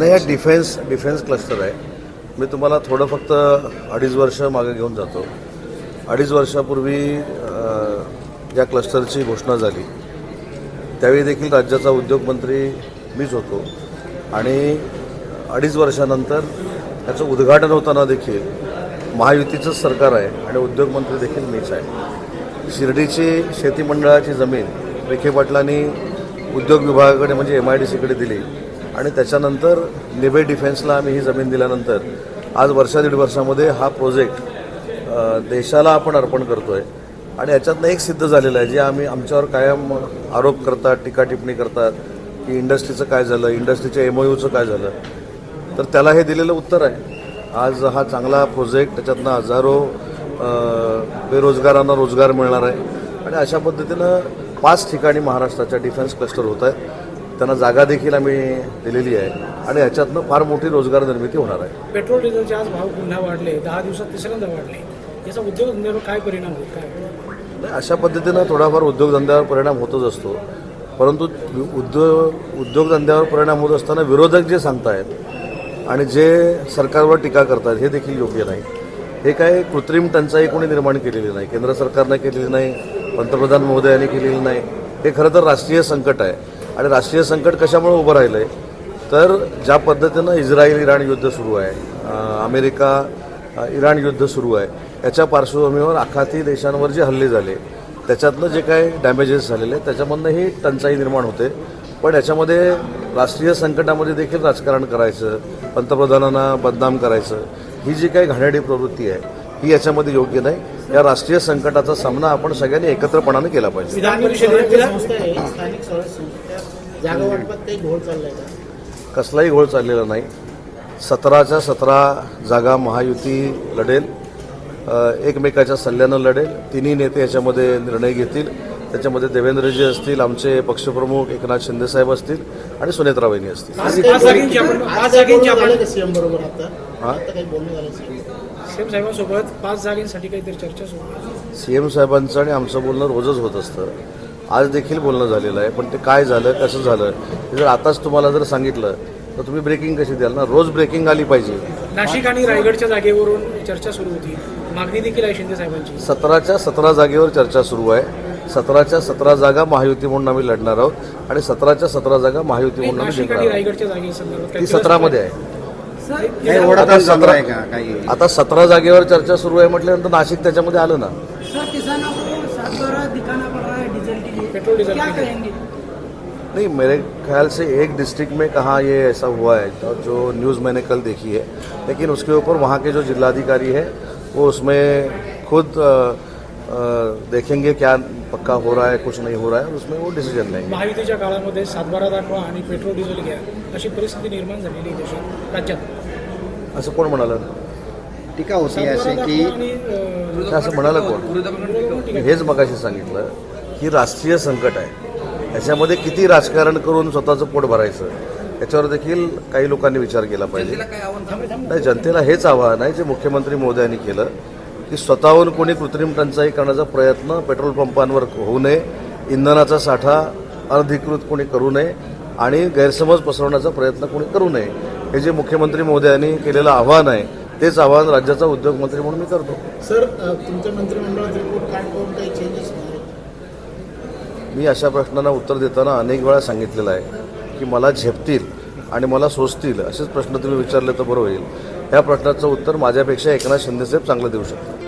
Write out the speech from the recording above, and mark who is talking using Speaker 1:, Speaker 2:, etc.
Speaker 1: नाही, हा defence cluster आहे. मी तुम्हाला थोडं फक्त 2.5 वर्ष मागे घेऊन जातो. 2.5 वर्षापूर्वी या क्लस्टरची घोषणा झाली त्यावेळी देखील राज्याचा उद्योगमंत्री मीच होतो आणि 2.5 वर्षानंतर त्याचं उद्घाटन होताना देखील महायुतीचंच सरकार आहे आणि उद्योगमंत्री देखील मीच आहे. शिर्डीची शेती मंडळाची जमीन विखे पाटलांनी उद्योग विभागाकडे म्हणजे MIDCकडे दिली आणि त्याच्यानंतर निबे डिफेन्सला आम्ही ही जमीन दिल्यानंतर आज दीड वर्षामध्ये हा प्रोजेक्ट देशाला आपण अर्पण करतो आहे. आणि याच्यातनं एक सिद्ध झालेलं आहे, जे आम्ही आमच्यावर कायम आरोप करतात, टीका टिप्पणी करतात की इंडस्ट्रीचं काय झालं, इंडस्ट्रीच्या MOUचं काय झालं, तर त्याला हे दिलेलं उत्तर आहे. आज हा चांगला प्रोजेक्ट, त्याच्यातनं हजारो बेरोजगारांना रोजगार मिळणार आहे आणि अशा पद्धतीनं 5 ठिकाणी महाराष्ट्राच्या डिफेन्स क्लस्टर होत आहेत. त्यांना जागा देखील आम्ही दिलेली आहे आणि ह्याच्यातनं फार मोठी रोजगार निर्मिती होणार आहे.
Speaker 2: पेट्रोल डिझेलचे आज भाव पुन्हा वाढले, 10 दिवसात तिसऱ्यांदा वाढले. याचा उद्योगधंद्यावर काय परिणाम होईल काय?
Speaker 1: नाही, अशा पद्धतीनं थोडाफार उद्योगधंद्यावर परिणाम होतच असतो, परंतु उद्योगधंद्यावर परिणाम होत असताना विरोधक जे सांगतायत आणि जे सरकारवर टीका करतात हे देखील योग्य नाही. हे काय कृत्रिम टंचाई कोणी निर्माण केलेली नाही, केंद्र सरकारनं केलेली नाही, पंतप्रधान महोदयांनी केलेली नाही. हे खरं तर राष्ट्रीय संकट आहे आणि राष्ट्रीय संकट कशामुळे उभं राहिलं आहे तर ज्या पद्धतीनं इस्रायल-इराण युद्ध सुरू आहे, अमेरिका-इराण युद्ध सुरू आहे, याच्या पार्श्वभूमीवर आखाती देशांवर जे हल्ले झाले त्याच्यातनं जे काही डॅमेजेस झालेले त्याच्यामधनं ही टंचाई निर्माण होते. पण याच्यामध्ये राष्ट्रीय संकटामध्ये देखील राजकारण करायचं, पंतप्रधानांना बदनाम करायचं, ही जी काही घाणेरडी प्रवृत्ती आहे ही याच्यामध्ये योग्य नाही. या राष्ट्रीय संकटाचा सामना आपण सगळ्यांनी एकत्रपणाने केला पाहिजे. कसलाही घोळ चाललेला नाही. 17च्या 17 जागा महायुती लढेल, एकमेकाच्या सल्ल्यानं लढेल. तिन्ही नेते याच्यामध्ये निर्णय घेतील. त्याच्यामध्ये देवेंद्रजी असतील, आमचे पक्षप्रमुख एकनाथ शिंदेसाहेब असतील आणि सुनेत्रा वहिनी असतील.
Speaker 2: सीएम साहेबांसोबत 5 जागांसाठी काहीतरी चर्चा सुरू आहे.
Speaker 1: सीएम साहेबांचं आणि आमचं बोलणं रोजच होत असतं. आज देखील बोलणं झालेलं आहे, पण ते काय झालं, कसं झालं, हे जर आताच तुम्हाला जर सांगितलं तर तुम्ही ब्रेकिंग कशी द्याल ना? रोज ब्रेकिंग आली पाहिजे.
Speaker 2: नाशिक आणि रायगडच्या जागेवरून चर्चा सुरू होती, मागणी देखील आहे शिंदे साहेबांची.
Speaker 1: 17च्या 17 जागेवर चर्चा सुरू आहे. 17च्या 17 जागा महायुती म्हणून आम्ही लढणार आहोत आणि 17च्या 17 जागा महायुती म्हणून आम्ही जिंकणार आहोत.
Speaker 2: रायगडच्या जागेसंदर्भात
Speaker 1: ती 17मध्ये आहे.
Speaker 3: आता
Speaker 1: आता 17 जागेवर चर्चा सुरू आहे म्हटल्यानंतर नाशिक त्याच्यामध्ये आलं ना.
Speaker 2: पेट्रोल डीजल
Speaker 1: नहीं, मेरे ख्याल से एक डिस्ट्रिक्ट में कहाँ ये ऐसा हुआ है जो न्यूज़ मैंने कल देखी है, लेकिन उसके ऊपर वहाँ के जो जिलाधिकारी है वो उसमें खुद देखेंगे क्या पक्का हो रहा है, कुछ नहीं हो रहा है, उसमें वो डिसिजन लेंगे.
Speaker 2: महायुतीच्या काळामध्ये 7/12 दाखवा आणि पेट्रोल डिझेल घ्या अशी परिस्थिती निर्माण झालेली आहे देशात, राज्यात.
Speaker 1: असं कोण म्हणालं?
Speaker 3: टीका होती असे की
Speaker 1: असं म्हणालं कोण? हेच मगाशी सांगितलं की राष्ट्रीय संकट आहे, याच्यामध्ये किती राजकारण करून स्वतःचं पोट भरायचं याच्यावर देखील काही लोकांनी विचार केला पाहिजे. नाही, जनतेला हेच आवाहन आहे जे मुख्यमंत्री महोदयांनी केलं की स्वतःहून कोणी कृत्रिम टंचाई करण्याचा प्रयत्न पेट्रोल पंपांवर होऊ नये, इंधनाचा साठा अनधिकृत कोणी करू नये आणि गैरसमज पसरवण्याचा प्रयत्न कोणी करू नये. हे जे मुख्यमंत्री महोदयांनी केलेलं आव्हान आहे तेच आव्हान राज्याचा उद्योगमंत्री म्हणून मी करतो.
Speaker 4: सर, तुमच्या मंत्रिमंडळात रिपोर्ट कार्ड करून काही चेंजेस नाही?
Speaker 1: मी अशा प्रश्नांना उत्तर देताना अनेक वेळा सांगितलेलं आहे की मला झेपतील आणि मला सोसतील असेच प्रश्न तुम्ही विचारले तर बरं होईल. ह्या प्रश्नाचं उत्तर माझ्यापेक्षा एकनाथ शिंदेसाहेब चांगलं देऊ शकतात.